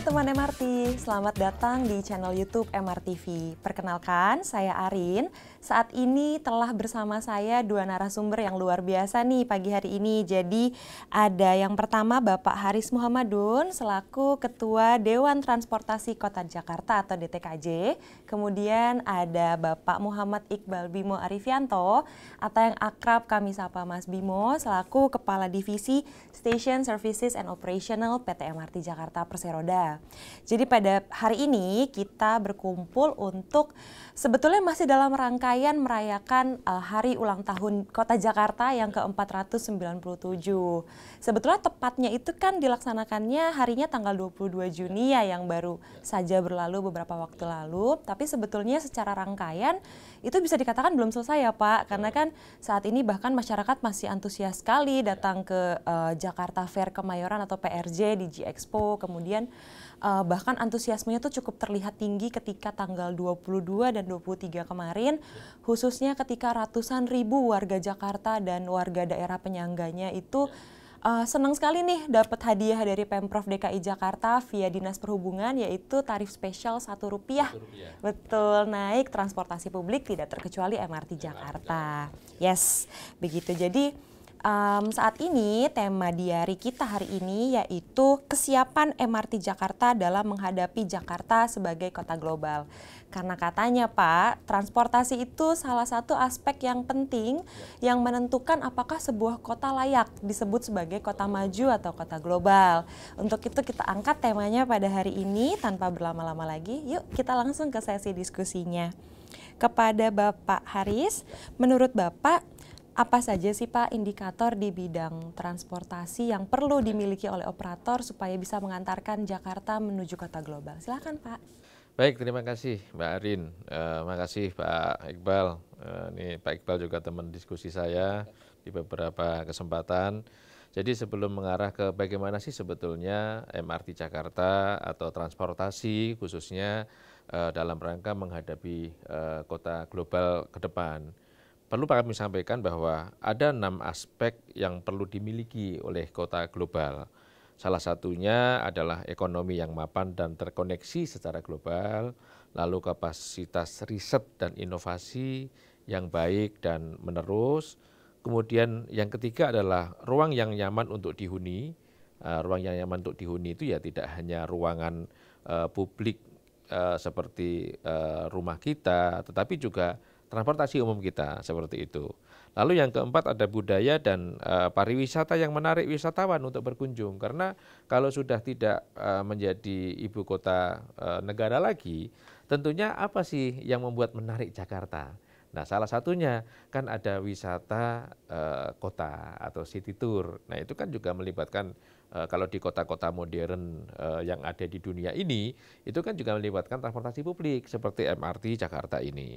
teman MRT, selamat datang di channel YouTube MRTV. Perkenalkan, saya Arin. Saat ini telah bersama saya dua narasumber yang luar biasa nih pagi hari ini. Jadi ada yang pertama Bapak Haris Muhammadun selaku Ketua Dewan Transportasi Kota Jakarta atau DTKJ. Kemudian ada Bapak Muhammad Iqbal Bimo Arifianto atau yang akrab kami sapa Mas Bimo selaku Kepala Divisi Station Services and Operational PT MRT Jakarta Perseroda. Jadi pada hari ini kita berkumpul untuk sebetulnya masih dalam rangkaian merayakan hari ulang tahun Kota Jakarta yang ke-497. Sebetulnya tepatnya itu kan dilaksanakannya harinya tanggal 22 Juni ya yang baru saja berlalu beberapa waktu lalu. Tapi sebetulnya secara rangkaian itu bisa dikatakan belum selesai ya Pak. Karena kan saat ini bahkan masyarakat masih antusias sekali datang ke Jakarta Fair Kemayoran atau PRJ di G-Expo. Kemudian bahkan antusiasmenya tuh cukup terlihat tinggi ketika tanggal 22 dan 23 kemarin, khususnya ketika ratusan ribu warga Jakarta dan warga daerah penyangganya itu senang sekali nih dapat hadiah dari Pemprov DKI Jakarta via Dinas Perhubungan yaitu tarif spesial Rp1. Betul, naik transportasi publik tidak terkecuali MRT Jakarta. Yes, begitu. Jadi saat ini tema diari kita hari ini yaitu kesiapan MRT Jakarta dalam menghadapi Jakarta sebagai kota global. Karena katanya Pak, transportasi itu salah satu aspek yang penting yang menentukan apakah sebuah kota layak disebut sebagai kota maju atau kota global. Untuk itu kita angkat temanya pada hari ini tanpa berlama-lama lagi. Yuk kita langsung ke sesi diskusinya. Kepada Bapak Haris, menurut Bapak apa saja sih Pak indikator di bidang transportasi yang perlu dimiliki oleh operator supaya bisa mengantarkan Jakarta menuju kota global? Silakan Pak. Baik, terima kasih Mbak Arin. Makasih Pak Iqbal. Ini Pak Iqbal juga teman diskusi saya di beberapa kesempatan. Jadi sebelum mengarah ke bagaimana sih sebetulnya MRT Jakarta atau transportasi khususnya dalam rangka menghadapi kota global ke depan. Perlu kami sampaikan bahwa ada 6 aspek yang perlu dimiliki oleh kota global. Salah satunya adalah ekonomi yang mapan dan terkoneksi secara global, lalu kapasitas riset dan inovasi yang baik dan menerus. Kemudian yang ketiga adalah ruang yang nyaman untuk dihuni. Ruang yang nyaman untuk dihuni itu ya tidak hanya ruangan publik seperti rumah kita, tetapi juga transportasi umum kita seperti itu. Lalu yang keempat ada budaya dan pariwisata yang menarik wisatawan untuk berkunjung. Karena kalau sudah tidak menjadi ibu kota negara lagi, tentunya apa sih yang membuat menarik Jakarta? Nah salah satunya kan ada wisata kota atau city tour. Nah itu kan juga melibatkan kalau di kota-kota modern yang ada di dunia ini, itu kan juga melibatkan transportasi publik seperti MRT Jakarta ini.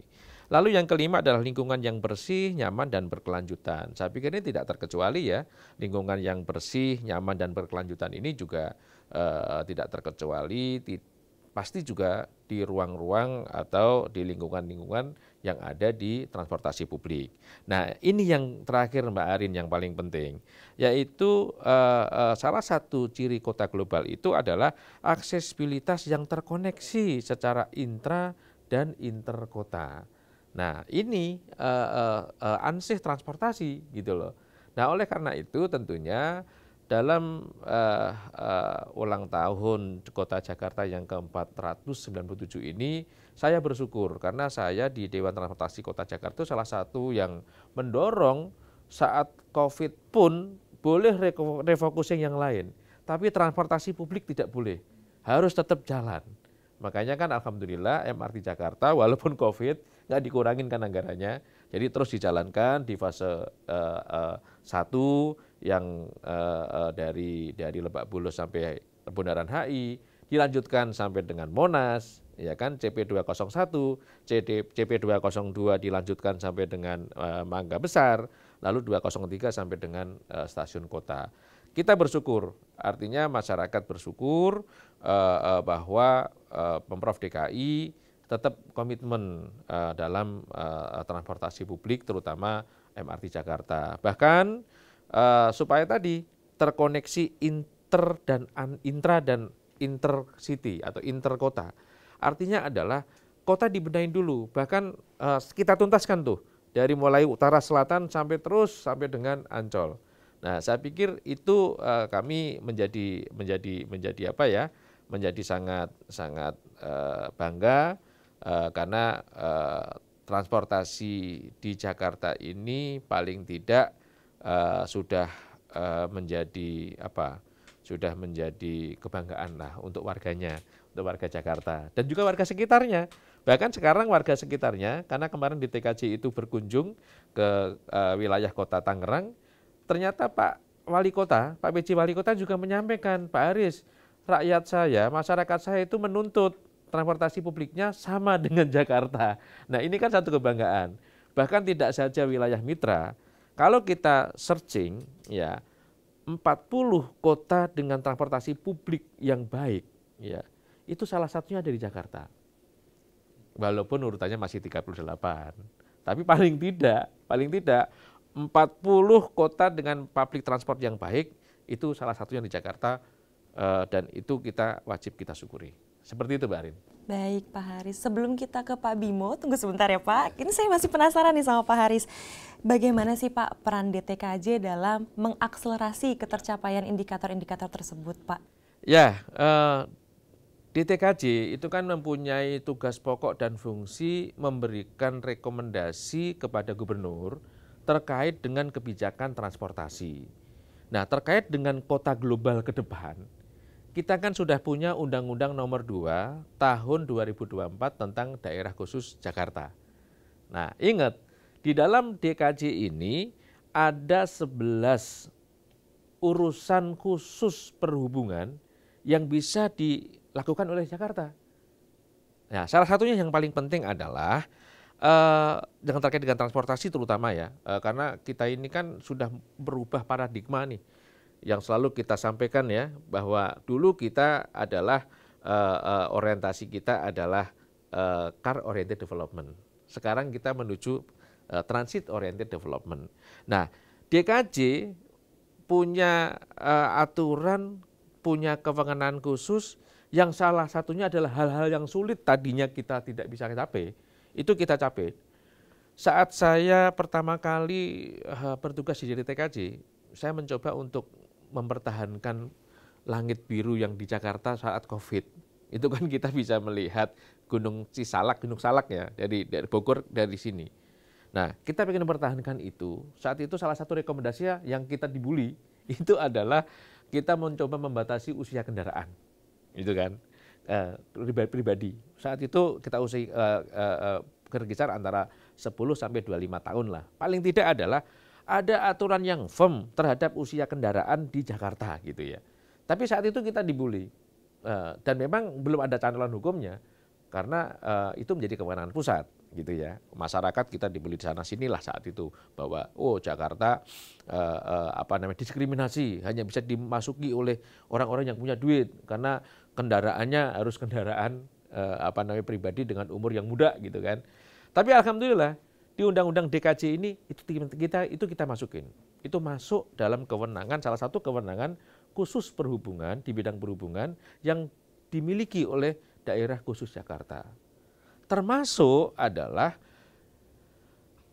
Lalu yang kelima adalah lingkungan yang bersih, nyaman, dan berkelanjutan. Saya pikir ini tidak terkecuali ya, lingkungan yang bersih, nyaman, dan berkelanjutan ini juga tidak terkecuali, pasti juga di ruang-ruang atau di lingkungan-lingkungan yang ada di transportasi publik. Nah ini yang terakhir Mbak Arin yang paling penting, yaitu salah satu ciri kota global itu adalah aksesibilitas yang terkoneksi secara intra dan interkota. Nah ini ansih transportasi gitu loh. Nah oleh karena itu tentunya dalam ulang tahun Kota Jakarta yang ke-497 ini saya bersyukur karena saya di Dewan Transportasi Kota Jakarta itu salah satu yang mendorong saat COVID pun boleh refocusing yang lain, tapi transportasi publik tidak boleh, harus tetap jalan. Makanya kan alhamdulillah MRT Jakarta walaupun COVID nggak dikurangin kan anggarannya, jadi terus dijalankan di fase 1 yang dari Lebak Bulus sampai Bundaran HI, dilanjutkan sampai dengan Monas, ya kan CP201, CP202 dilanjutkan sampai dengan Mangga Besar, lalu 203 sampai dengan stasiun kota. Kita bersyukur, artinya masyarakat bersyukur bahwa Pemprov DKI tetap komitmen dalam transportasi publik terutama MRT Jakarta. Bahkan supaya tadi terkoneksi intra dan intercity atau interkota. Artinya adalah kota dibenahin dulu, bahkan kita tuntaskan tuh dari mulai utara selatan sampai terus sampai dengan Ancol. Nah, saya pikir itu kami menjadi apa ya? Menjadi sangat bangga karena transportasi di Jakarta ini paling tidak sudah menjadi apa? Sudah menjadi kebanggaan lah untuk warganya, untuk warga Jakarta dan juga warga sekitarnya. Bahkan sekarang warga sekitarnya, karena kemarin di TKJ itu berkunjung ke wilayah kota Tangerang, ternyata Pak Wali Kota, Pak PJ Wali Kota juga menyampaikan, Pak Aris, rakyat saya, masyarakat saya itu menuntut transportasi publiknya sama dengan Jakarta. Nah ini kan satu kebanggaan. Bahkan tidak saja wilayah mitra, kalau kita searching ya 40 kota dengan transportasi publik yang baik, ya itu salah satunya ada di Jakarta. Walaupun urutannya masih 38, tapi paling tidak 40 kota dengan public transport yang baik itu salah satunya di Jakarta dan itu kita wajib kita syukuri. Seperti itu Mbak Arin. Baik Pak Haris, sebelum kita ke Pak Bimo, tunggu sebentar ya Pak. Ini saya masih penasaran nih sama Pak Haris. Bagaimana sih Pak peran DTKJ dalam mengakselerasi ketercapaian indikator-indikator tersebut Pak? Ya, DTKJ itu kan mempunyai tugas pokok dan fungsi memberikan rekomendasi kepada gubernur terkait dengan kebijakan transportasi. Nah, terkait dengan kota global ke depan, kita kan sudah punya Undang-Undang Nomor 2 Tahun 2024 tentang Daerah Khusus Jakarta. Nah, ingat, di dalam DKJ ini ada 11 urusan khusus perhubungan yang bisa dilakukan oleh Jakarta. Nah, salah satunya yang paling penting adalah yang terkait dengan transportasi terutama ya, karena kita ini kan sudah berubah paradigma nih. Yang selalu kita sampaikan ya, bahwa dulu kita adalah orientasi kita adalah car oriented development. Sekarang kita menuju transit oriented development. Nah, DKJ punya aturan, punya kewenangan khusus yang salah satunya adalah hal-hal yang sulit tadinya kita tidak bisa capai, itu kita capai. Saat saya pertama kali bertugas di TKJ, saya mencoba untuk mempertahankan langit biru yang di Jakarta saat COVID. Itu kan kita bisa melihat Gunung Cisalak, Gunung Salak ya, dari Bogor dari sini. Nah, kita ingin mempertahankan itu. Saat itu salah satu rekomendasi yang kita dibully itu adalah kita mencoba membatasi usia kendaraan. Itu kan pribadi. Saat itu kita berkisar antara 10 sampai 25 tahun lah. Paling tidak adalah ada aturan yang firm terhadap usia kendaraan di Jakarta gitu ya. Tapi saat itu kita dibully dan memang belum ada cantolan hukumnya karena itu menjadi kewenangan pusat gitu ya. Masyarakat kita dibully di sana sinilah saat itu bahwa Jakarta diskriminasi, hanya bisa dimasuki oleh orang-orang yang punya duit karena kendaraannya harus kendaraan pribadi dengan umur yang muda gitu kan. Tapi alhamdulillah di Undang-Undang DKJ ini itu kita masukin. Itu masuk dalam kewenangan, salah satu kewenangan khusus perhubungan di bidang perhubungan yang dimiliki oleh daerah khusus Jakarta. Termasuk adalah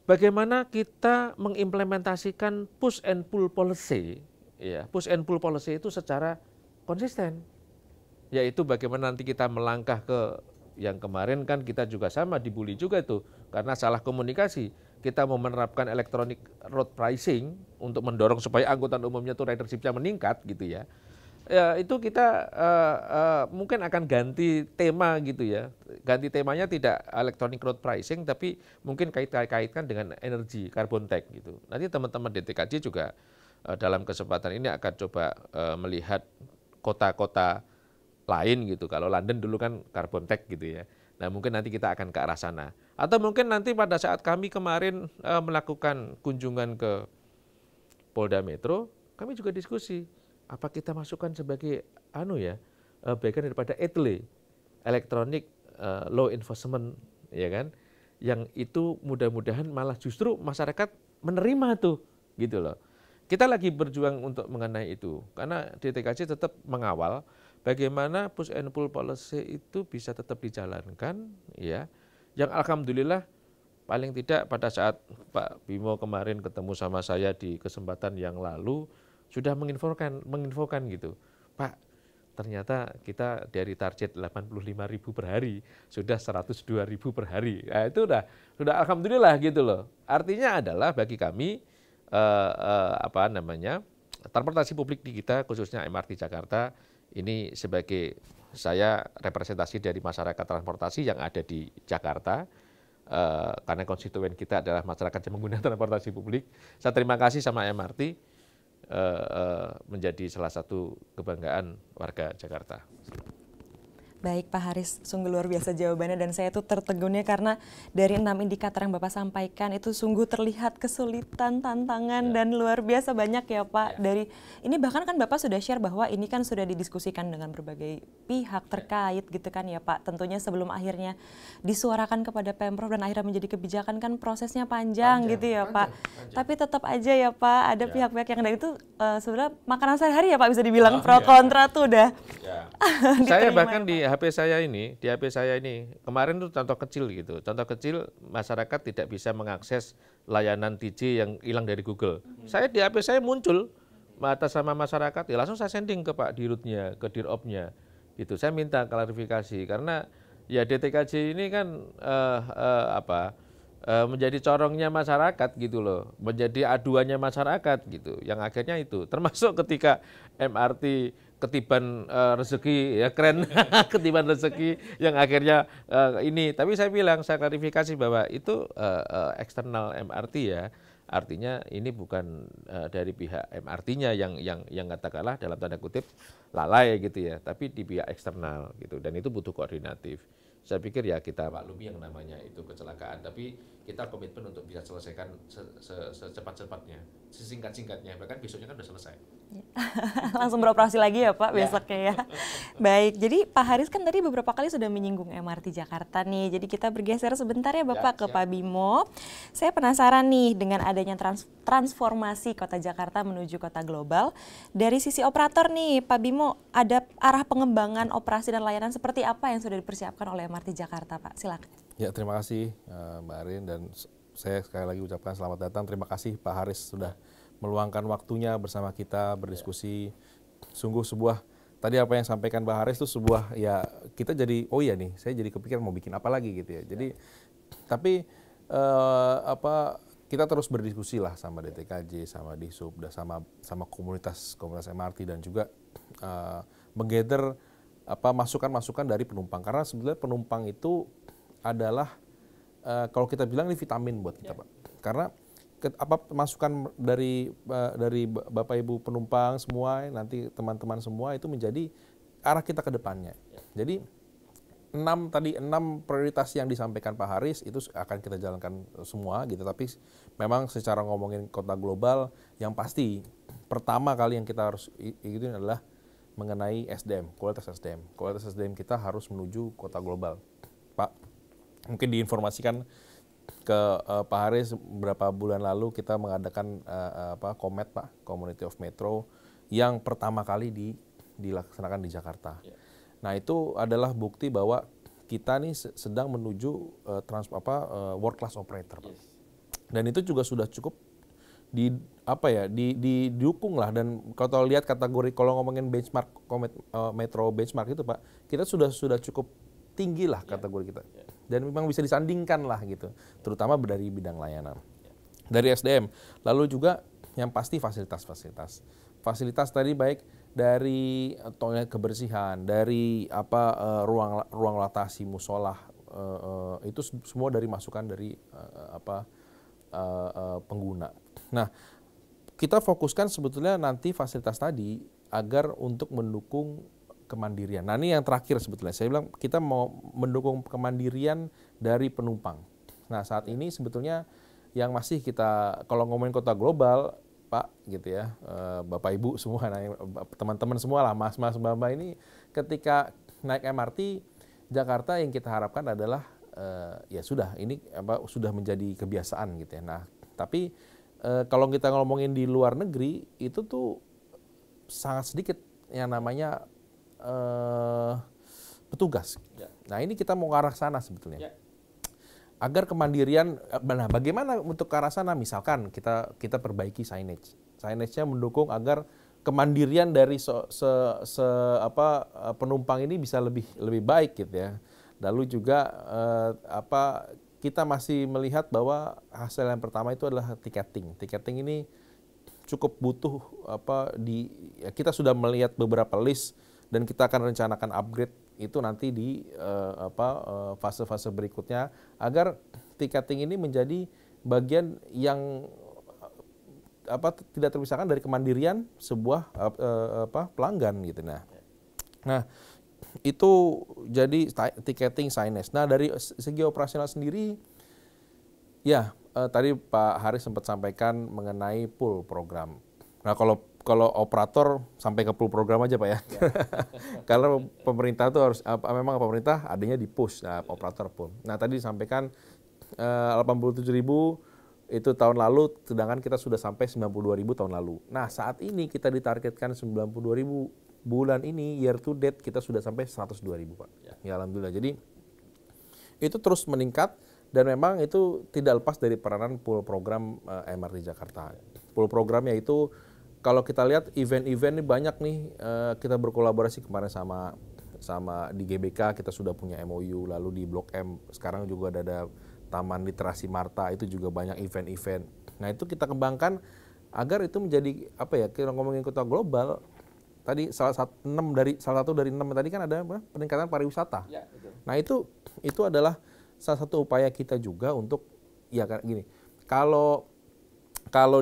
bagaimana kita mengimplementasikan push and pull policy. Ya, push and pull policy itu secara konsisten. Yaitu bagaimana nanti kita melangkah ke yang kemarin kan kita juga sama dibully juga itu karena salah komunikasi. Kita mau menerapkan electronic road pricing untuk mendorong supaya angkutan umumnya itu ridership-nya meningkat gitu ya. Ya itu kita mungkin akan ganti tema gitu ya. Ganti temanya tidak electronic road pricing tapi mungkin kaitkan dengan energi carbon tax gitu. Nanti teman-teman DTKJ juga dalam kesempatan ini akan coba melihat kota-kota lain gitu. Kalau London dulu kan carbon tax gitu ya. Nah mungkin nanti kita akan ke arah sana. Atau mungkin nanti pada saat kami kemarin melakukan kunjungan ke Polda Metro, kami juga diskusi. Apa kita masukkan sebagai bagian daripada ETLE, Electronic Law Enforcement, ya kan? Yang itu mudah-mudahan malah justru masyarakat menerima tuh, gitu loh. Kita lagi berjuang untuk mengenai itu, karena DTKJ tetap mengawal bagaimana push and pull policy itu bisa tetap dijalankan, ya. Yang alhamdulillah paling tidak pada saat Pak Bimo kemarin ketemu sama saya di kesempatan yang lalu sudah menginfokan gitu, Pak, ternyata kita dari target 85.000 per hari sudah 102.000 per hari. Nah, itu sudah alhamdulillah gitu loh. Artinya adalah bagi kami transportasi publik di kita khususnya MRT Jakarta ini sebagai saya representasi dari masyarakat transportasi yang ada di Jakarta. Karena konstituen kita adalah masyarakat yang menggunakan transportasi publik. Saya terima kasih sama MRT menjadi salah satu kebanggaan warga Jakarta. Baik Pak Haris, sungguh luar biasa jawabannya dan saya tuh tertegunnya karena dari 6 indikator yang Bapak sampaikan itu sungguh terlihat kesulitan, tantangan dan luar biasa banyak ya Pak. Dari ini bahkan kan Bapak sudah share bahwa ini kan sudah didiskusikan dengan berbagai pihak terkait gitu kan ya Pak. Tentunya sebelum akhirnya disuarakan kepada Pemprov dan akhirnya menjadi kebijakan kan prosesnya panjang gitu ya Pak. Tapi tetap aja ya Pak ada pihak-pihak yang dari itu sebenarnya makanan sehari-hari ya Pak bisa dibilang pro kontra tuh udah. Saya bahkan di HP saya ini kemarin tuh contoh kecil gitu. Contoh kecil masyarakat tidak bisa mengakses layanan DJ yang hilang dari Google. Saya di HP saya muncul atas sama masyarakat, ya langsung saya sending ke Pak Dirutnya, ke Diropnya. Gitu. Saya minta klarifikasi karena ya DTKJ ini kan menjadi corongnya masyarakat gitu loh, menjadi aduannya masyarakat gitu. Yang akhirnya itu termasuk ketika MRT ketiban rezeki ya keren ketiban rezeki yang akhirnya ini, tapi saya klarifikasi bahwa itu eksternal MRT ya, artinya ini bukan dari pihak MRT-nya yang katakanlah dalam tanda kutip lalai gitu ya, tapi di pihak eksternal gitu, dan itu butuh koordinatif. Saya pikir ya kita maklumi yang namanya itu kecelakaan, tapi kita komitmen untuk bisa selesaikan secepat-cepatnya, sesingkat-singkatnya, bahkan besoknya kan udah selesai. Langsung beroperasi lagi ya Pak besoknya ya. Baik, jadi Pak Haris kan tadi beberapa kali sudah menyinggung MRT Jakarta nih, jadi kita bergeser sebentar ya Bapak ke Pak Bimo. Saya penasaran nih dengan adanya transformasi kota Jakarta menuju kota global. Dari sisi operator nih Pak Bimo, ada arah pengembangan operasi dan layanan seperti apa yang sudah dipersiapkan oleh MRT Jakarta Pak? Silakan. Ya, terima kasih Mbak Arin, dan saya sekali lagi ucapkan selamat datang. Terima kasih Pak Haris sudah meluangkan waktunya bersama kita berdiskusi. Sungguh sebuah, tadi apa yang sampaikan Pak Haris itu sebuah, ya kita jadi, oh iya nih, saya jadi kepikiran mau bikin apa lagi gitu ya. Jadi, tapi kita terus berdiskusi lah sama DTKJ, sama Dishub, dan sama komunitas MRT, dan juga menggather masukan-masukan dari penumpang. Karena sebenarnya penumpang itu adalah kalau kita bilang ini vitamin buat kita Pak. Karena masukan dari Bapak Ibu penumpang semua, nanti teman-teman semua itu menjadi arah kita ke depannya. Jadi 6 prioritas yang disampaikan Pak Haris itu akan kita jalankan semua gitu. Tapi memang secara ngomongin kota global, yang pasti pertama kali yang kita harus ikutin adalah mengenai SDM, kualitas SDM. Kualitas SDM kita harus menuju kota global. Pak, mungkin diinformasikan ke Pak Haris, beberapa bulan lalu kita mengadakan Komet Pak, Community of Metro, yang pertama kali dilaksanakan di Jakarta. Nah, itu adalah bukti bahwa kita nih sedang menuju world class operator Pak. Dan itu juga sudah cukup didukung lah, dan kalau lihat kategori, kalau ngomongin benchmark Metro benchmark itu Pak, kita sudah cukup tinggi lah kategori kita, dan memang bisa disandingkan lah gitu, terutama dari bidang layanan, dari SDM. Lalu juga yang pasti fasilitas tadi, baik dari toilet kebersihan, dari ruang latasi musola, itu semua dari masukan dari pengguna. Nah, kita fokuskan sebetulnya nanti fasilitas tadi agar untuk mendukung kemandirian. Nah, ini yang terakhir sebetulnya. Saya bilang kita mau mendukung kemandirian dari penumpang. Nah, saat ini sebetulnya yang masih kita, kalau ngomongin kota global, Pak, gitu ya, Bapak Ibu semua, teman-teman semua lah, Mas-mas, Mbak-mbak ini, ketika naik MRT Jakarta yang kita harapkan adalah ya sudah, ini sudah menjadi kebiasaan gitu ya. Nah, tapi kalau kita ngomongin di luar negeri, itu tuh sangat sedikit yang namanya petugas. Ya. Nah ini kita mau ke arah sana sebetulnya. Ya. Agar kemandirian, nah bagaimana untuk ke arah sana? Misalkan kita perbaiki signage. Signage-nya mendukung agar kemandirian dari penumpang ini bisa lebih baik gitu ya. Lalu juga kita masih melihat bahwa hasil yang pertama itu adalah tiketing. Tiketing ini cukup butuh kita sudah melihat beberapa list dan kita akan rencanakan upgrade itu nanti di fase-fase berikutnya agar tiketing ini menjadi bagian yang tidak terpisahkan dari kemandirian sebuah pelanggan gitu. Nah itu jadi tiketing signage. Nah dari segi operasional sendiri ya tadi Pak Haris sempat sampaikan mengenai pool program. Nah kalau operator sampai ke pool program aja Pak ya. Karena pemerintah itu harus memang pemerintah adanya di push, operator pool. Nah tadi disampaikan 87.000 itu tahun lalu, sedangkan kita sudah sampai 92.000 tahun lalu. Nah saat ini kita ditargetkan 92.000 bulan ini, year to date kita sudah sampai 102.000 Pak. Ya alhamdulillah. Jadi itu terus meningkat dan memang itu tidak lepas dari peranan pool program MRT Jakarta. Pool program yaitu kalau kita lihat event-event ini banyak nih, kita berkolaborasi kemarin sama di GBK kita sudah punya MOU, lalu di Blok M sekarang juga ada Taman Literasi Marta, itu juga banyak event-event. Nah itu kita kembangkan agar itu menjadi kita ngomongin kota global. Tadi salah satu dari 6 tadi kan ada peningkatan pariwisata. Ya, betul. Nah itu adalah salah satu upaya kita juga untuk gini. Kalau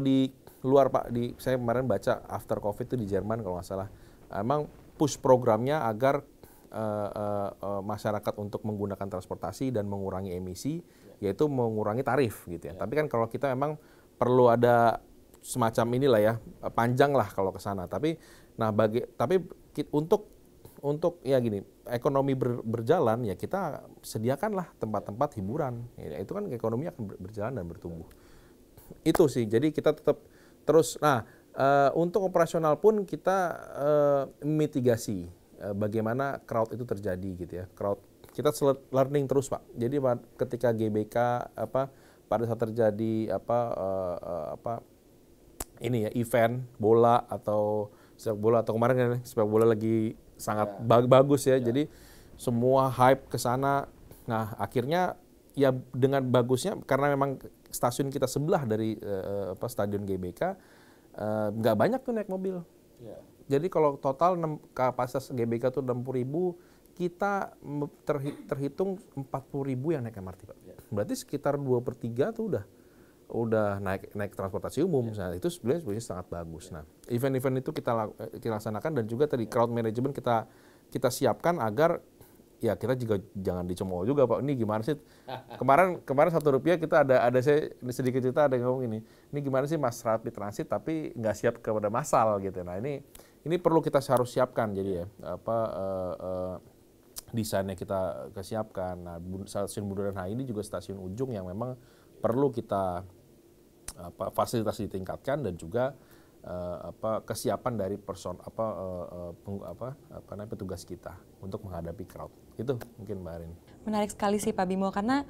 di luar Pak, saya kemarin baca after COVID itu di Jerman kalau nggak salah, emang push programnya agar masyarakat untuk menggunakan transportasi dan mengurangi emisi, yaitu mengurangi tarif gitu ya. Tapi kan kalau kita memang perlu ada semacam inilah ya, panjang lah kalau ke sana. Tapi untuk ya gini, ekonomi berjalan ya kita sediakanlah tempat-tempat hiburan. Ya, itu kan ekonomi akan berjalan dan bertumbuh. Itu sih. Jadi kita tetap terus. Nah, untuk operasional pun kita mitigasi bagaimana crowd itu terjadi gitu ya. Crowd kita learning terus Pak. Jadi ketika GBK pada saat terjadi event bola atau sepak bola atau kemarin kan sepak bola lagi sangat bagus ya. Jadi semua hype ke sana. Nah, akhirnya ya dengan bagusnya karena memang stasiun kita sebelah dari stadion GBK, nggak banyak tuh naik mobil. Jadi kalau total kapasitas GBK tuh 60.000, kita terhitung 40.000 yang naik MRT Pak. Berarti sekitar 2/3 tuh udah naik transportasi umum. Nah, itu sebenarnya sangat bagus. Nah, event-event itu kita laksanakan dan juga tadi crowd management kita siapkan agar ya kita juga jangan dicemooh juga Pak. Ini gimana sih? Kemarin Rp1 kita ada saya sedikit cerita ada yang ngomong ini gimana sih Mas rapid transit tapi nggak siap kepada massal gitu. Nah ini perlu kita harus siapkan jadi ya desainnya kita kesiapkan. Nah stasiun Bundaran HI ini juga stasiun ujung yang memang perlu kita fasilitas ditingkatkan dan juga kesiapan dari petugas kita untuk menghadapi crowd. Itu mungkin Mbak Arin. Menarik sekali sih Pak Bimo, karena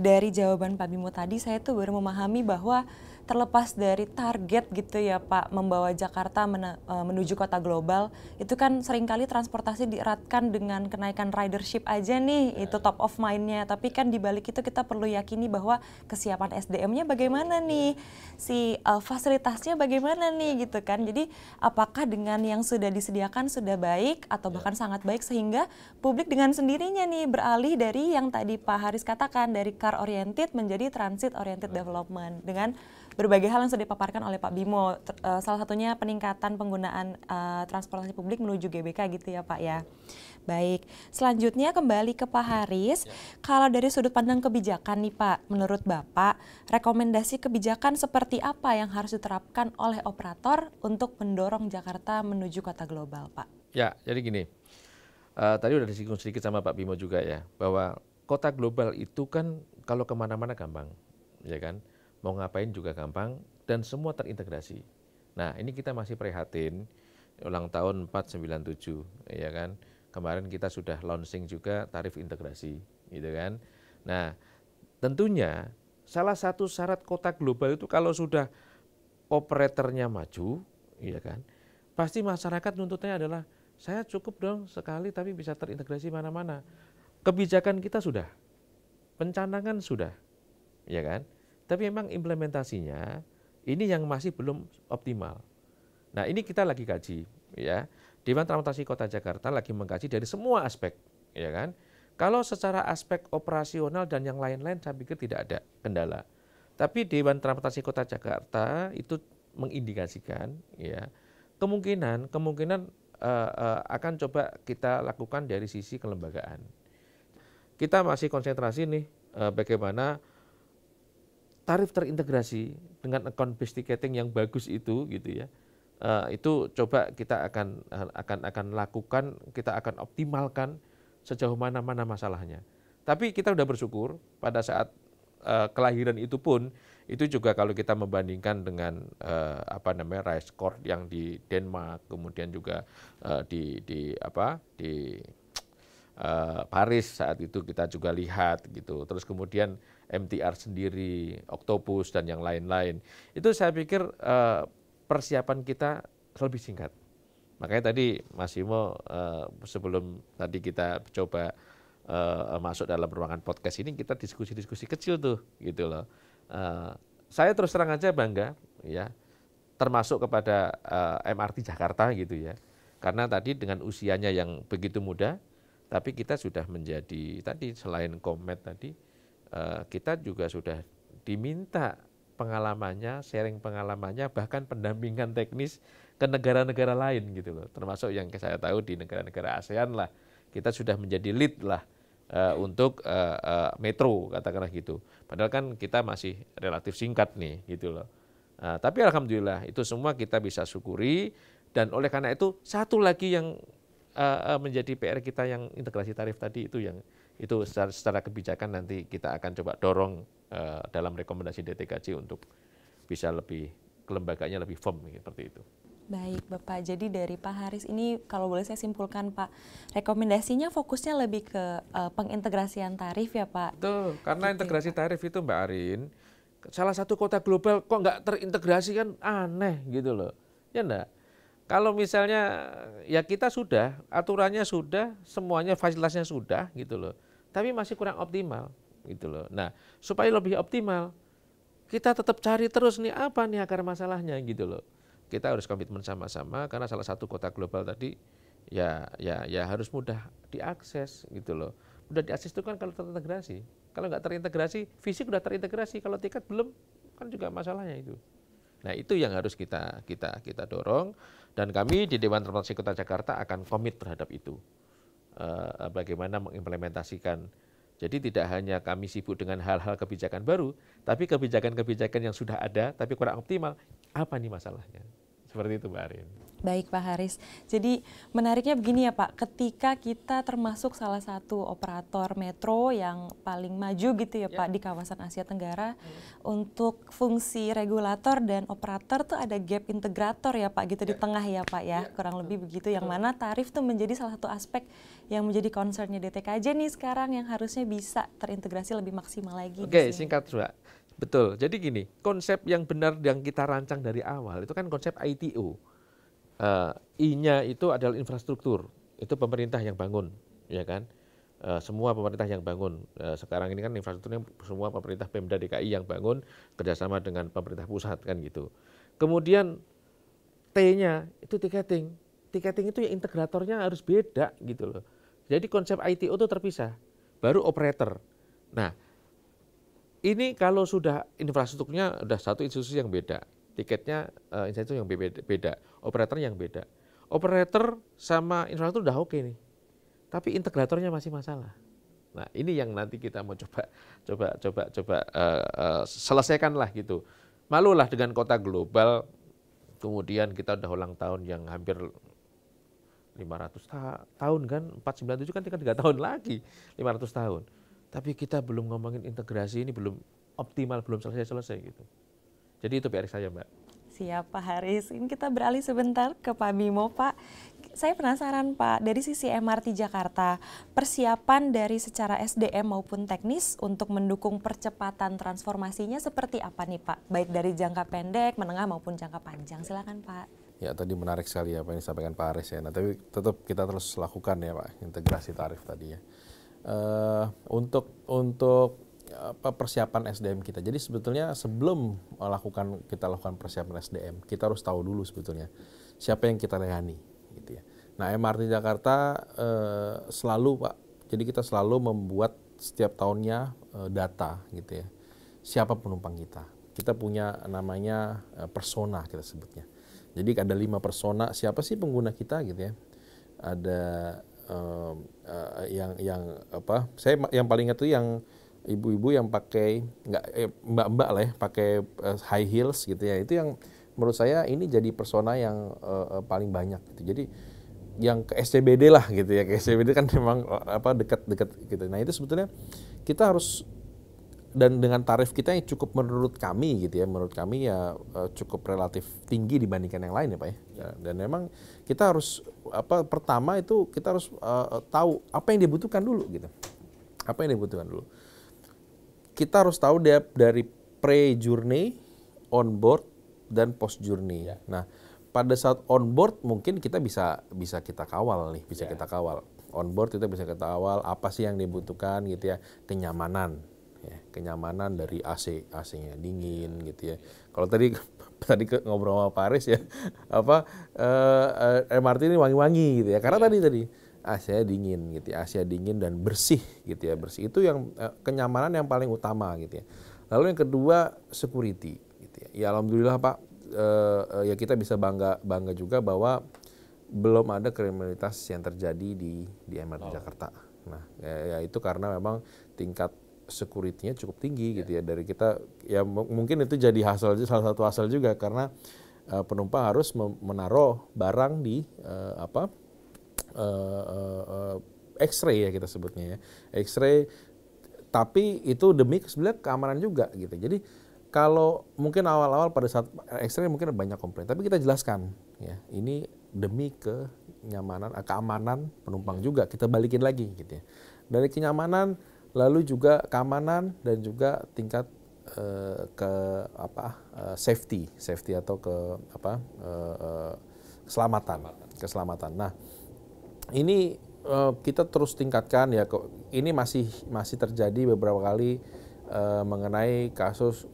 dari jawaban Pak Bimo tadi saya tuh baru memahami bahwa terlepas dari target gitu ya Pak, membawa Jakarta menuju kota global, itu kan seringkali transportasi dieratkan dengan kenaikan ridership aja nih, itu top of mind-nya. Tapi kan di balik itu kita perlu yakini bahwa kesiapan SDM-nya bagaimana nih, fasilitasnya bagaimana nih gitu kan. Jadi apakah dengan yang sudah disediakan sudah baik atau bahkan sangat baik sehingga publik dengan sendirinya nih beralih dari yang tadi Pak Haris katakan, dari car oriented menjadi transit oriented development dengan berbagai hal yang sudah dipaparkan oleh Pak Bimo, salah satunya peningkatan penggunaan transportasi publik menuju GBK gitu ya Pak ya. Baik, selanjutnya kembali ke Pak Haris, kalau dari sudut pandang kebijakan nih Pak, menurut Bapak, rekomendasi kebijakan seperti apa yang harus diterapkan oleh operator untuk mendorong Jakarta menuju kota global Pak? Ya, jadi gini, tadi udah disinggung sedikit sama Pak Bimo juga ya, bahwa kota global itu kan kalau kemana-mana gampang, ya kan? Mau ngapain juga gampang dan semua terintegrasi. Nah ini kita masih prihatin ulang tahun 497, ya kan. Kemarin kita sudah launching juga tarif integrasi, gitu kan. Nah, tentunya salah satu syarat kota global itu kalau sudah operatornya maju, ya kan, pasti masyarakat nuntutnya adalah saya cukup dong sekali tapi bisa terintegrasi mana-mana. Kebijakan kita sudah, pencanangan sudah, ya kan. Tapi memang implementasinya ini yang masih belum optimal. Nah, ini kita lagi kaji, ya. Dewan Transportasi Kota Jakarta lagi mengkaji dari semua aspek, ya kan. Kalau secara aspek operasional dan yang lain-lain saya pikir tidak ada kendala. Tapi Dewan Transportasi Kota Jakarta itu mengindikasikan, ya, kemungkinan akan coba kita lakukan dari sisi kelembagaan. Kita masih konsentrasi nih bagaimana tarif terintegrasi dengan account based ticketing yang bagus itu, gitu ya. Itu coba kita akan lakukan, kita akan optimalkan sejauh mana masalahnya. Tapi kita sudah bersyukur pada saat kelahiran itu pun, itu juga kalau kita membandingkan dengan race court yang di Denmark, kemudian juga di Paris saat itu kita juga lihat gitu. Terus kemudian MTR sendiri, Octopus dan yang lain-lain. Itu saya pikir persiapan kita lebih singkat. Makanya tadi Mas Imo sebelum tadi kita coba masuk dalam ruangan podcast ini kita diskusi-diskusi kecil tuh gitu loh. Saya terus terang aja bangga ya, termasuk kepada MRT Jakarta gitu ya. Karena tadi dengan usianya yang begitu muda, tapi kita sudah menjadi tadi selain Komet tadi, kita juga sudah diminta pengalamannya, sharing pengalamannya, bahkan pendampingan teknis ke negara-negara lain gitu loh. Termasuk yang saya tahu di negara-negara ASEAN lah, kita sudah menjadi lead lah untuk metro katakanlah gitu. Padahal kan kita masih relatif singkat nih gitu loh. Tapi alhamdulillah itu semua kita bisa syukuri, dan oleh karena itu satu lagi yang menjadi PR kita yang integrasi tarif tadi itu yang itu secara kebijakan nanti kita akan coba dorong dalam rekomendasi DTKJ untuk bisa lebih kelembagaannya lebih firm seperti itu. Baik Bapak, jadi dari Pak Haris ini kalau boleh saya simpulkan Pak, rekomendasinya fokusnya lebih ke pengintegrasian tarif ya Pak? Betul, karena gitu integrasi ya, tarif itu Mbak Arin, salah satu kota global kok nggak terintegrasi kan aneh gitu loh, ya enggak? Kalau misalnya ya kita sudah, aturannya sudah, semuanya fasilitasnya sudah gitu loh, tapi masih kurang optimal gitu loh. Nah, supaya lebih optimal, kita tetap cari terus nih apa nih akar masalahnya gitu loh. Kita harus komitmen sama-sama karena salah satu kota global tadi ya harus mudah diakses gitu loh. Mudah diakses itu kan kalau terintegrasi. Kalau nggak terintegrasi, fisik udah terintegrasi, kalau tiket belum kan juga masalahnya itu. Nah, itu yang harus kita dorong, dan kami di Dewan Transportasi Kota Jakarta akan komit terhadap itu. Bagaimana mengimplementasikan. Jadi tidak hanya kami sibuk dengan hal-hal kebijakan baru, tapi kebijakan-kebijakan yang sudah ada tapi kurang optimal, apa nih masalahnya? Seperti itu Mbak Arin. Baik Pak Haris, jadi menariknya begini ya Pak, ketika kita termasuk salah satu operator metro yang paling maju gitu ya Pak di kawasan Asia Tenggara, untuk fungsi regulator dan operator tuh ada gap integrator ya Pak gitu di tengah ya Pak ya, kurang lebih begitu, yang mana tarif tuh menjadi salah satu aspek yang menjadi concernnya DTKJ nih sekarang yang harusnya bisa terintegrasi lebih maksimal lagi. Oke, singkat Mbak. Betul, jadi gini, konsep yang benar yang kita rancang dari awal itu kan konsep ITO. I-nya itu adalah infrastruktur, itu pemerintah yang bangun, ya kan? Semua pemerintah yang bangun. Sekarang ini kan infrastrukturnya semua pemerintah Pemda DKI yang bangun kerjasama dengan pemerintah pusat kan gitu. Kemudian T-nya itu tiketing. Tiketing itu ya integratornya harus beda gitu loh. Jadi konsep ITO itu terpisah. Baru operator. Nah, ini kalau sudah infrastrukturnya sudah satu institusi yang beda. Tiketnya institusi yang beda, operator yang beda. Operator sama infrastruktur udah oke nih, tapi integratornya masih masalah. Nah, ini yang nanti kita mau coba selesaikan lah gitu. Malulah dengan kota global, kemudian kita udah ulang tahun yang hampir 500 tahun kan, 497 kan 3 tahun lagi, 500 tahun. Tapi kita belum ngomongin integrasi ini belum optimal, belum selesai gitu. Jadi itu PR saya Mbak. Siap Pak Haris, ini kita beralih sebentar ke Pak Bimo Pak. Saya penasaran Pak, dari sisi MRT Jakarta, persiapan dari secara SDM maupun teknis untuk mendukung percepatan transformasinya seperti apa nih Pak? Baik dari jangka pendek, menengah maupun jangka panjang. Silakan Pak. Ya tadi menarik sekali apa yang disampaikan Pak Aris ya. Nah tapi tetap kita terus lakukan ya Pak, integrasi tarif tadi ya. Untuk persiapan SDM kita. Jadi sebetulnya sebelum kita lakukan persiapan SDM, kita harus tahu dulu sebetulnya siapa yang kita layani, gitu ya. Nah MRT Jakarta selalu Pak, jadi kita selalu membuat setiap tahunnya data, gitu ya. Siapa penumpang kita? Kita punya namanya persona kita sebutnya. Jadi ada 5 persona. Siapa sih pengguna kita, gitu ya? Ada saya yang paling ingat tuh yang ibu-ibu yang pakai mbak-mbak lah ya, pakai high heels gitu ya. Itu yang menurut saya ini jadi persona yang paling banyak gitu. Jadi yang ke SCBD lah gitu ya. Ke SCBD kan memang dekat-dekat gitu. Nah, itu sebetulnya kita harus, dan dengan tarif kita yang cukup menurut kami gitu ya, menurut kami ya cukup relatif tinggi dibandingkan yang lain ya Pak ya. Dan memang kita harus pertama itu kita harus tahu apa yang dibutuhkan dulu gitu. Apa yang dibutuhkan dulu. Kita harus tahu dari pre-journey, on-board, dan post-journey. Nah, pada saat on-board mungkin kita bisa kita kawal nih, kita kawal. On-board kita bisa kita kawal apa sih yang dibutuhkan gitu ya, kenyamanan. Ya, kenyamanan dari AC-nya dingin gitu ya. Kalau tadi ngobrol sama Pak Aris ya, MRT ini wangi-wangi gitu ya. Karena tadi AC-nya dingin gitu ya, AC-nya dingin dan bersih gitu ya, bersih. Itu yang kenyamanan yang paling utama gitu ya. Lalu yang kedua security gitu ya. Ya alhamdulillah Pak, ya kita bisa bangga juga bahwa belum ada kriminalitas yang terjadi di MRT Jakarta. Nah, ya itu karena memang tingkat security-nya cukup tinggi gitu ya. Dari kita ya mungkin itu jadi salah satu hasil juga karena penumpang harus menaruh barang di X-ray ya kita sebutnya ya. X-ray, tapi itu demi sebenarnya keamanan juga gitu. Jadi kalau mungkin awal-awal pada saat X-ray mungkin banyak komplain, tapi kita jelaskan ya, ini demi keamanan penumpang juga, kita balikin lagi gitu ya. Dari kenyamanan lalu juga keamanan dan juga tingkat safety atau keselamatan. Nah, ini kita terus tingkatkan ya. Ini masih terjadi beberapa kali mengenai kasus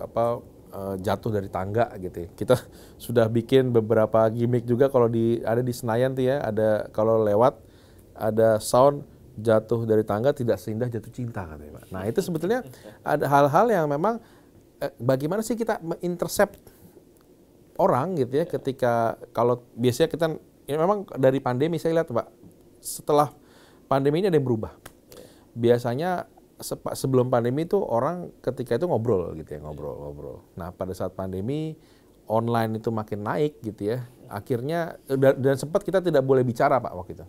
jatuh dari tangga gitu ya. Kita sudah bikin beberapa gimmick juga kalau ada di Senayan tuh ya, ada kalau lewat ada sound jatuh dari tangga tidak seindah jatuh cinta katanya Pak. Nah, itu sebetulnya ada hal-hal yang memang bagaimana sih kita intercept orang gitu ya, ketika kalau biasanya kita ya memang dari pandemi saya lihat Pak, setelah pandemi ini ada yang berubah. Biasanya sebelum pandemi itu orang ketika itu ngobrol gitu ya, ngobrol. Nah, pada saat pandemi online itu makin naik gitu ya. Akhirnya dan sempat kita tidak boleh bicara Pak waktu itu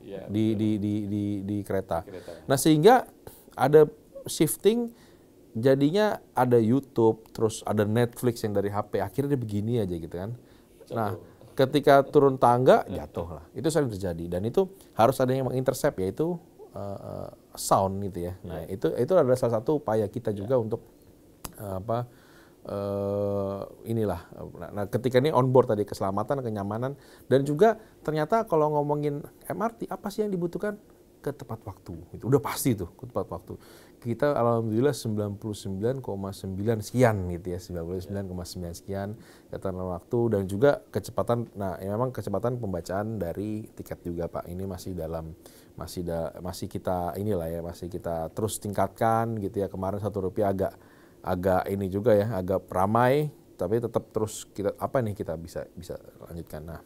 di kereta. Nah, sehingga ada shifting, jadinya ada YouTube, terus ada Netflix yang dari HP. Akhirnya dia begini aja gitu kan. Nah, ketika turun tangga jatuh lah. Itu sering terjadi dan itu harus ada yang mengintercept, yaitu sound gitu ya. Nah, itu adalah salah satu upaya kita juga untuk inilah. Nah, ketika ini on board tadi, keselamatan, kenyamanan, dan juga ternyata kalau ngomongin MRT apa sih yang dibutuhkan? Ke tepat waktu. Itu udah pasti tuh, ke tepat waktu. Kita alhamdulillah 99,9 sekian gitu ya, 99,9 sekian ketepat waktu, dan juga kecepatan. Nah, ya memang kecepatan pembacaan dari tiket juga Pak, ini masih kita inilah ya, masih kita terus tingkatkan gitu ya. Kemarin Rp1 agak ini juga ya, agak ramai, tapi tetap terus kita bisa lanjutkan. Nah,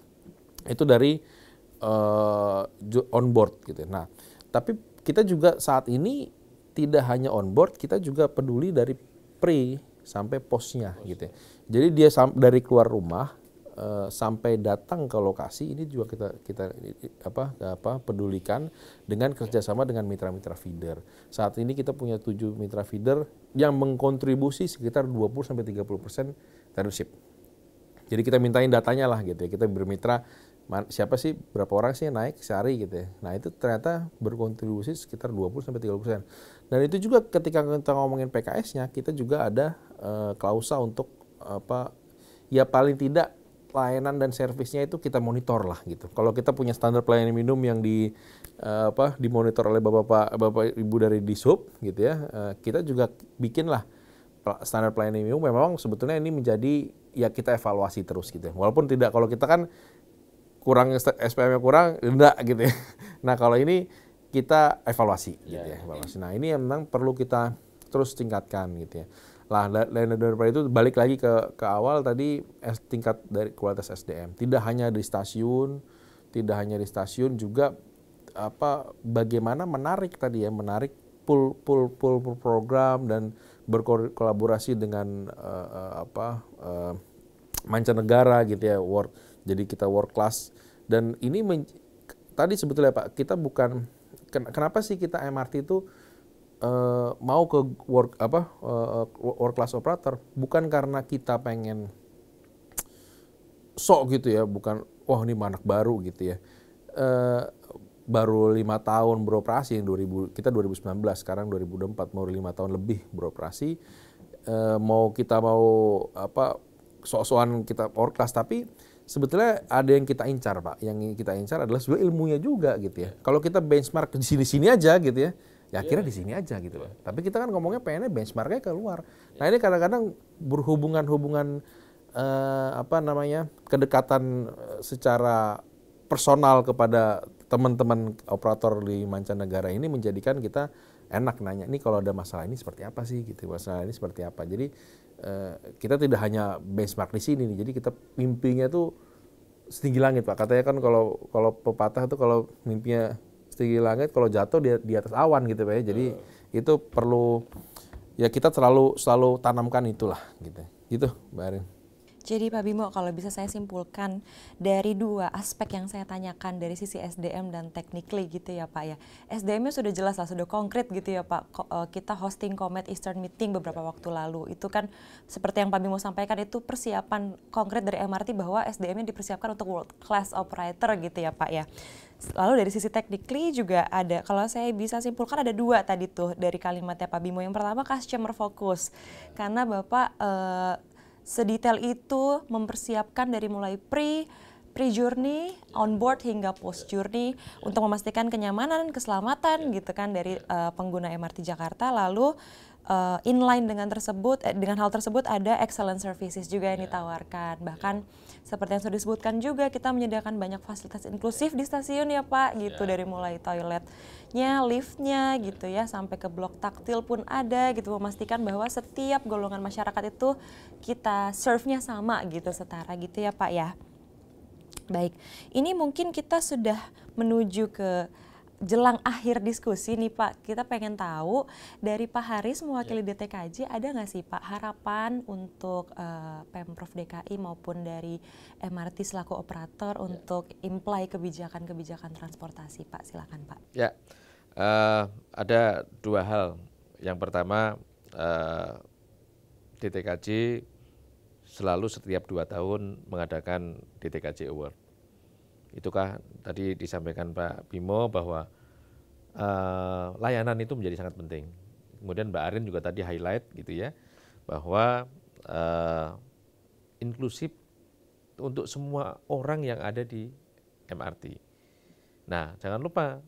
itu dari on board gitu. Nah, tapi kita juga saat ini tidak hanya on board, kita juga peduli dari pre sampai postnya gitu ya. Jadi dia dari keluar rumah sampai datang ke lokasi ini juga kita pedulikan dengan kerjasama dengan mitra-mitra feeder. Saat ini kita punya 7 mitra feeder yang mengkontribusi sekitar 20-30% ridership. Jadi kita mintain datanya lah gitu ya. Kita bermitra siapa sih, berapa orang sih yang naik sehari gitu ya. Nah itu ternyata berkontribusi sekitar 20-30%. Dan itu juga ketika kita ngomongin PKS-nya, kita juga ada klausa untuk ya paling tidak layanan dan servisnya itu kita monitor lah gitu. Kalau kita punya standar pelayanan minimum yang dimonitor oleh bapak ibu dari Dishub gitu ya, kita juga bikin lah standar pelayanan minimum. Memang sebetulnya ini menjadi ya kita evaluasi terus gitu ya. Walaupun tidak, kalau kita kan kurang SPM-nya kurang, enggak gitu ya. Nah kalau ini kita evaluasi gitu ya, evaluasi. Nah ini yang memang perlu kita terus tingkatkan gitu ya. Lah layanan daripada itu balik lagi ke awal tadi, tingkat dari kualitas SDM. Tidak hanya di stasiun, juga bagaimana menarik tadi ya, menarik pool program dan berkolaborasi dengan mancanegara gitu ya, jadi kita world class. Dan ini tadi sebetulnya Pak, kita bukan kenapa sih kita MRT itu mau ke world class operator, bukan karena kita pengen sok gitu ya, bukan wah ini anak baru gitu ya, baru 5 tahun beroperasi, kita 2019, sekarang 2024, mau 5 tahun lebih beroperasi, kita mau sok-sokan kita world class, tapi sebetulnya ada yang kita incar Pak. Yang kita incar adalah sebenarnya ilmunya juga gitu ya. Kalau kita benchmark di sini-sini aja gitu ya, akhirnya di sini aja gitu Pak. Tapi kita kan ngomongnya pengennya benchmarknya keluar. Nah ini kadang-kadang hubungan kedekatan secara personal kepada teman-teman operator di mancanegara ini menjadikan kita enak nanya, ini kalau ada masalah ini seperti apa sih gitu, masalah ini seperti apa. Jadi kita tidak hanya benchmark di sini nih, jadi kita mimpinya tuh setinggi langit Pak. Katanya kan kalau pepatah tuh kalau mimpinya setinggi langit, kalau jatuh di atas awan gitu Pak ya. Jadi itu perlu ya kita selalu tanamkan itulah gitu. Gitu Mbak Arin. Jadi Pak Bimo, kalau bisa saya simpulkan dari dua aspek yang saya tanyakan dari sisi SDM dan technically gitu ya Pak ya. SDM-nya sudah jelas lah, sudah konkret gitu ya Pak. Kita hosting Comet Eastern Meeting beberapa waktu lalu. Itu kan seperti yang Pak Bimo sampaikan, itu persiapan konkret dari MRT bahwa SDM-nya dipersiapkan untuk world class operator gitu ya Pak ya. Lalu dari sisi technically juga ada, kalau saya bisa simpulkan ada dua tadi tuh dari kalimatnya Pak Bimo. Yang pertama customer focus, karena Bapak sedetail itu mempersiapkan dari mulai pre-journey, on board hingga post journey untuk memastikan kenyamanan, keselamatan gitu kan dari pengguna MRT Jakarta. Lalu inline dengan hal tersebut ada excellent services juga yang ditawarkan. Bahkan seperti yang sudah disebutkan juga, kita menyediakan banyak fasilitas inklusif di stasiun ya Pak gitu, dari mulai toiletnya, liftnya gitu ya, sampai ke blok taktil pun ada gitu, memastikan bahwa setiap golongan masyarakat itu kita serve-nya sama gitu, setara gitu ya Pak ya. Baik, ini mungkin kita sudah menuju ke jelang akhir diskusi nih Pak. Kita pengen tahu dari Pak Haris mewakili DTKJ, ada nggak sih Pak harapan untuk Pemprov DKI maupun dari MRT selaku operator untuk imply kebijakan-kebijakan transportasi Pak? Silakan Pak. Ya, ada dua hal. Yang pertama, DTKJ selalu setiap 2 tahun mengadakan DTKJ Award. Itukah tadi disampaikan Pak Bimo bahwa layanan itu menjadi sangat penting. Kemudian Mbak Arin juga tadi highlight gitu ya, bahwa inklusif untuk semua orang yang ada di MRT. Nah, jangan lupa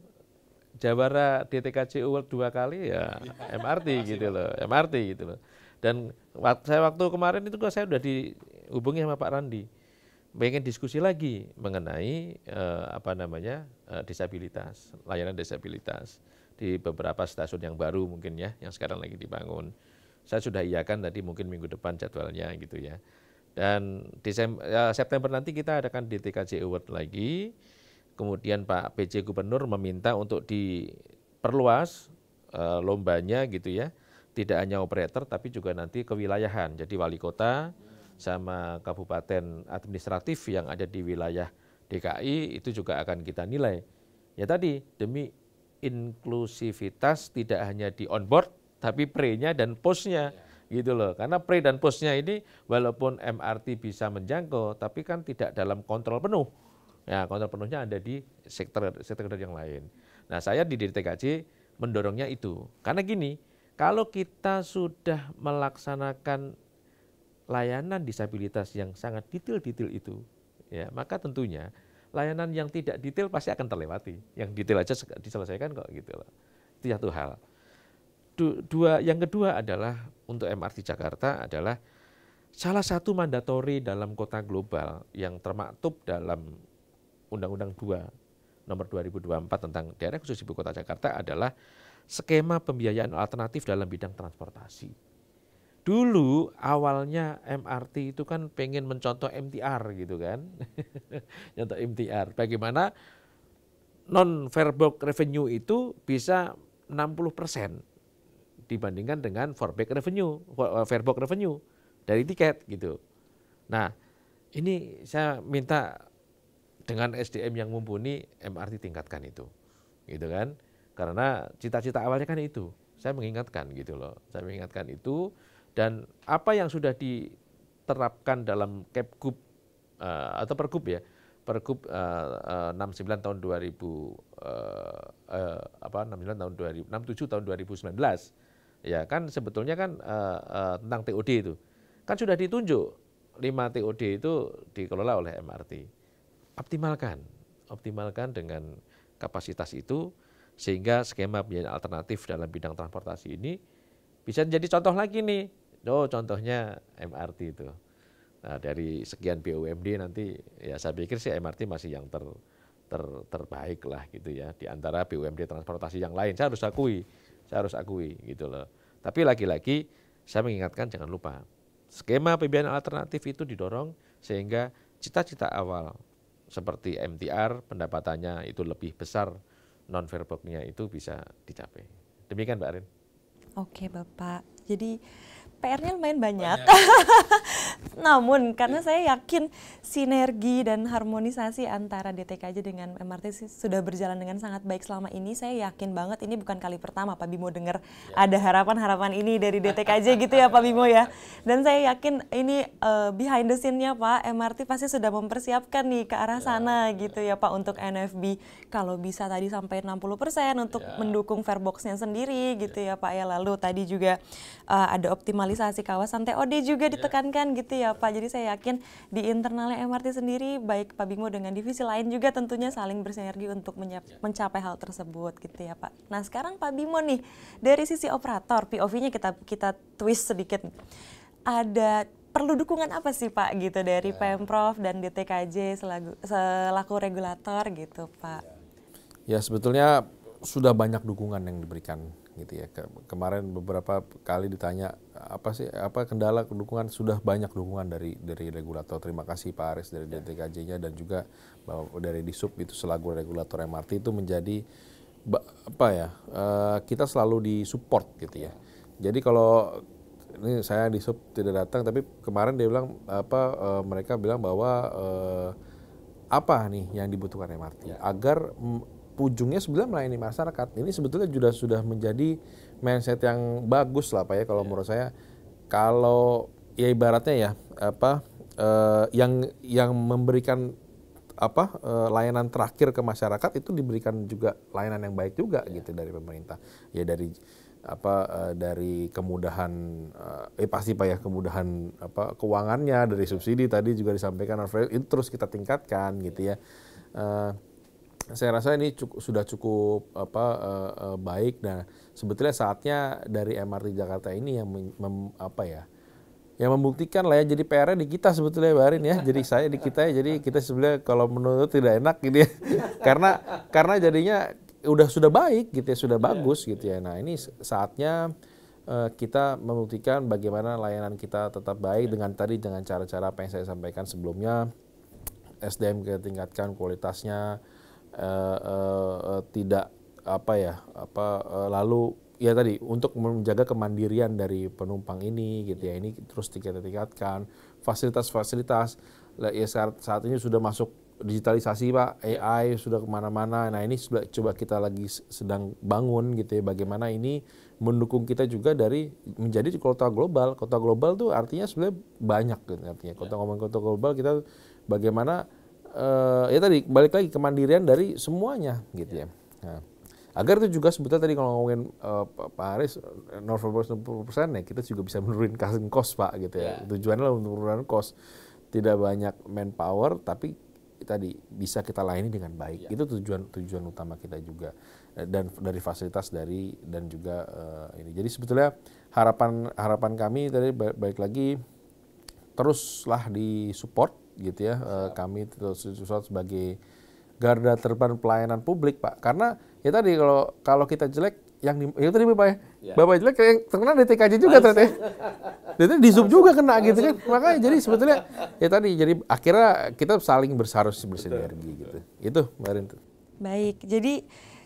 Jawara DTKJ Award 2 kali ya MRT gitu loh, MRT gitu loh. Dan waktu kemarin itu saya sudah dihubungi sama Pak Randi, pengen diskusi lagi mengenai disabilitas, layanan disabilitas di beberapa stasiun yang baru mungkin ya, yang sekarang lagi dibangun. Saya sudah iakan tadi, mungkin minggu depan jadwalnya gitu ya. Dan September nanti kita adakan DTKJ Award lagi. Kemudian Pak PJ Gubernur meminta untuk diperluas lombanya gitu ya. Tidak hanya operator tapi juga nanti kewilayahan. Jadi wali kota sama kabupaten administratif yang ada di wilayah DKI itu juga akan kita nilai. Ya tadi, demi inklusivitas tidak hanya di onboard tapi pre-nya dan post-nya gitu loh. Karena pre dan post-nya ini walaupun MRT bisa menjangkau tapi kan tidak dalam kontrol penuh Ya, kontrol penuhnya ada di sektor yang lain. Nah, saya di DTKJ mendorongnya itu. Karena gini, kalau kita sudah melaksanakan layanan disabilitas yang sangat detail-detail itu, ya, maka tentunya layanan yang tidak detail pasti akan terlewati. Yang detail aja diselesaikan kok gitu loh. Itu satu hal. Yang kedua adalah untuk MRT Jakarta adalah salah satu mandatori dalam kota global yang termaktub dalam Undang-Undang 2 nomor 2024 tentang daerah khusus ibu kota Jakarta adalah skema pembiayaan alternatif dalam bidang transportasi. Dulu awalnya MRT itu kan pengen mencontoh MTR gitu kan. Contoh MTR. Bagaimana non-fairbox revenue itu bisa 60% dibandingkan dengan fairbox revenue dari tiket gitu. Nah, ini saya minta dengan SDM yang mumpuni MRT tingkatkan itu, gitu kan? Karena cita-cita awalnya kan itu. Saya mengingatkan gitu loh. Saya mengingatkan itu dan apa yang sudah diterapkan dalam Kepgub atau Pergub ya, Pergub 69 tahun 67 tahun 2019. Ya kan sebetulnya kan tentang TOD itu kan sudah ditunjuk 5 TOD itu dikelola oleh MRT. Optimalkan dengan kapasitas itu sehingga skema pembiayaan alternatif dalam bidang transportasi ini bisa menjadi contoh lagi nih. Contohnya MRT itu. Nah, dari sekian BUMD nanti ya saya pikir sih MRT masih yang terbaik lah gitu ya di antara BUMD transportasi yang lain. Saya harus akui gitu loh. Tapi lagi-lagi saya mengingatkan jangan lupa skema pembiayaan alternatif itu didorong sehingga cita-cita awal seperti MTR pendapatannya itu lebih besar, non-fairbox-nya itu bisa dicapai. Demikian Mbak Arin. Oke Bapak, jadi PR-nya lumayan banyak. Namun karena saya yakin sinergi dan harmonisasi antara DTKJ dengan MRT sudah berjalan dengan sangat baik selama ini, saya yakin banget ini bukan kali pertama Pak Bimo dengar ada harapan-harapan ini dari DTKJ gitu ya Pak Bimo ya. Dan saya yakin ini behind the scene-nya Pak, MRT pasti sudah mempersiapkan nih ke arah sana gitu ya Pak untuk NFB. Kalau bisa tadi sampai 60% untuk mendukung fairbox-nya sendiri gitu ya Pak ya. Lalu tadi juga ada optimalisasi kawasan TOD juga ditekankan gitu ya Pak. Jadi saya yakin di internalnya MRT sendiri baik Pak Bimo dengan divisi lain juga tentunya saling bersinergi untuk mencapai hal tersebut gitu ya Pak. Nah sekarang Pak Bimo nih dari sisi operator POV-nya kita twist sedikit. Ada perlu dukungan apa sih Pak gitu dari Pemprov dan DTKJ selaku regulator gitu Pak? Ya sebetulnya sudah banyak dukungan yang diberikan gitu ya. Kemarin beberapa kali ditanya apa kendala dukungan, sudah banyak dukungan dari regulator. Terima kasih Pak Aris dari DTKJ-nya dan juga dari Disub itu selaku regulator MRT itu menjadi kita selalu disupport gitu ya. Jadi kalau ini saya Disub tidak datang tapi kemarin dia bilang mereka bilang bahwa apa nih yang dibutuhkan MRT agar ujungnya sebenarnya melayani masyarakat. Ini sebetulnya sudah menjadi mindset yang bagus lah Pak ya kalau menurut saya. Kalau ya ibaratnya ya yang memberikan layanan terakhir ke masyarakat itu diberikan juga layanan yang baik juga gitu dari pemerintah. Ya dari kemudahan pasti Pak ya kemudahan keuangannya dari subsidi tadi juga disampaikan itu terus kita tingkatkan gitu ya. Saya rasa ini sudah cukup baik. Nah sebetulnya saatnya dari MRT Jakarta ini yang yang membuktikan lah ya. Jadi PR-nya di kita sebetulnya Mbak Arin ya. Jadi saya di kita ya. Jadi kita sebenarnya kalau menurut tidak enak gitu ya. karena jadinya sudah baik gitu ya, sudah bagus gitu ya. Nah ini saatnya kita membuktikan bagaimana layanan kita tetap baik dengan cara-cara apa yang saya sampaikan sebelumnya. SDM kita tingkatkan kualitasnya. Tidak lalu ya tadi untuk menjaga kemandirian dari penumpang ini gitu ya, ini terus kita tingkatkan fasilitas ya saat ini sudah masuk digitalisasi Pak, AI sudah kemana-mana. Nah ini coba kita lagi sedang bangun gitu ya, bagaimana ini mendukung kita juga dari menjadi kota global. Kota global tuh artinya sebenarnya banyak gitu artinya. Kota global kita bagaimana ya tadi balik lagi kemandirian dari semuanya gitu ya. Nah, agar itu juga sebetulnya tadi kalau ngomongin Pak Haris 0,90% ya kita juga bisa menurunkan cost Pak gitu ya. Tujuannya adalah menurunkan cost. Tidak banyak manpower tapi tadi bisa kita layani dengan baik. Itu tujuan utama kita juga. Dan dari fasilitas dan juga ini. Jadi sebetulnya harapan kami tadi baik lagi teruslah disupport gitu ya. Kami terus sebagai garda terdepan pelayanan publik Pak. Karena ya tadi kalau kita jelek yang tadi Bapak ya. Bapak jelek yang terkena DTKJ juga ternyata ya. Dan di Zoom juga kena gitu kan. Makanya jadi sebetulnya ya tadi jadi akhirnya kita saling bersinergi gitu. Itu Mbak Arin tuh. Baik, jadi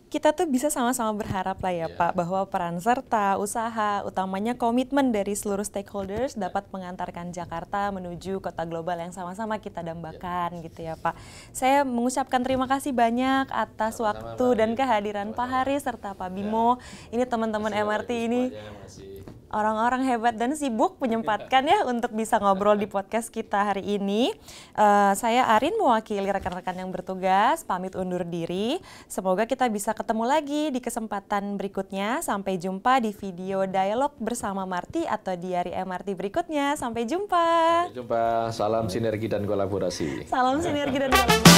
kita tuh bisa sama-sama berharap lah ya Pak bahwa peran serta, usaha, utamanya komitmen dari seluruh stakeholders dapat mengantarkan Jakarta menuju kota global yang sama-sama kita dambakan gitu ya Pak. Saya mengucapkan terima kasih banyak atas waktu dan kehadiran Pak Haris serta Pak Bimo. Ini teman-teman MRT ini orang-orang hebat dan sibuk menyempatkan ya untuk bisa ngobrol di podcast kita hari ini. Saya Arin mewakili rekan-rekan yang bertugas, pamit undur diri. Semoga kita bisa ketemu lagi di kesempatan berikutnya. Sampai jumpa di video dialog bersama Marty atau di hari MRT berikutnya. Sampai jumpa. Sampai jumpa, salam sinergi dan kolaborasi. Salam sinergi dan kolaborasi.